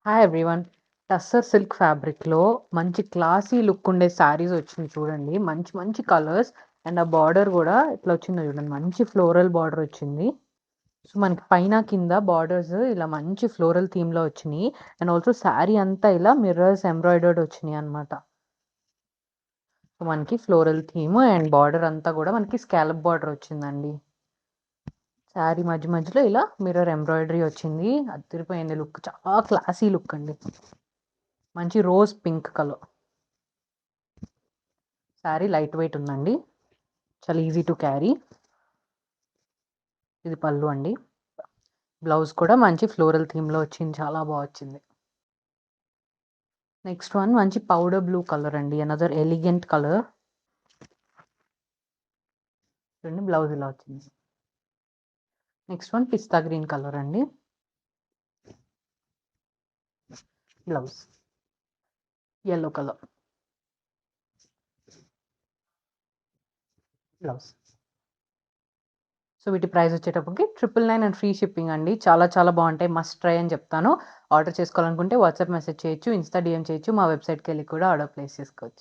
Hi everyone. Tussar silk ఫ్యాబ్రిక్‌లో మంచి classy look ఉండే శారీస్ వచ్చినియి చూడండి. మంచి మంచి కలర్స్ అండ్ ఆ బార్డర్ గూడా ఇట్లా వచ్చిందో చూడండి. మంచి ఫ్లోరల్ బార్డర్ వచ్చింది. సో, మనకి పైన, కింద బార్డర్స్ ఇలా మంచి ఫ్లోరల్ థీమ్‌లో వచ్చినియి. అండ్ ఆల్సో శారీ అంతా ఇలా మిర్రర్స్ ఎంబ్రాయిడర్డ్ వచ్చినియన్నమాట. సో, మనకి ఫ్లోరల్ థీమ్ అండ్ బార్డర్ అంతా గూడా మనకి స్కాలప్ బార్డర్ వచ్చిందండి. శారీ మధ్య మధ్యలో ఇలా మిర్రర్ ఎంబ్రాయిడరీ వచ్చింది. అదిరిపోయింది లుక్. చాలా క్లాసీ లుక్ అండి. మంచి rose pink colour. Sari light weight ఉందండి. చాలా ఈజీ టు క్యారీ. ఇది పళ్ళు అండి. బ్లౌజ్ కూడా మంచి ఫ్లోరల్ థీమ్‌లో వచ్చింది. చాలా వచ్చింది. నెక్స్ట్ వన్ మంచి పౌడర్ బ్లూ కలర్ అండి. Another elegant colour. చూడండి బ్లౌజ్ ఇలా వచ్చింది. నెక్స్ట్ వన్ పిస్తా గ్రీన్ కలర్ అండి. Blouse yellow colour. Blouse. So, వీటి ప్రైస్ వచ్చేటప్పటికి 999 అండ్ ఫ్రీ షిప్పింగ్ అండి. చాలా చాలా బాగుంటాయి. మస్ట్ ట్రై అని చెప్తాను. ఆర్డర్ చేసుకోవాలనుకుంటే వాట్సాప్ మెసేజ్ చేయొచ్చు, ఇన్స్టా డీఎం చేయొచ్చు. మా వెబ్‌సైట్‌కెళ్ళి కూడా ఆర్డర్ ప్లేస్ చేసుకోవచ్చు.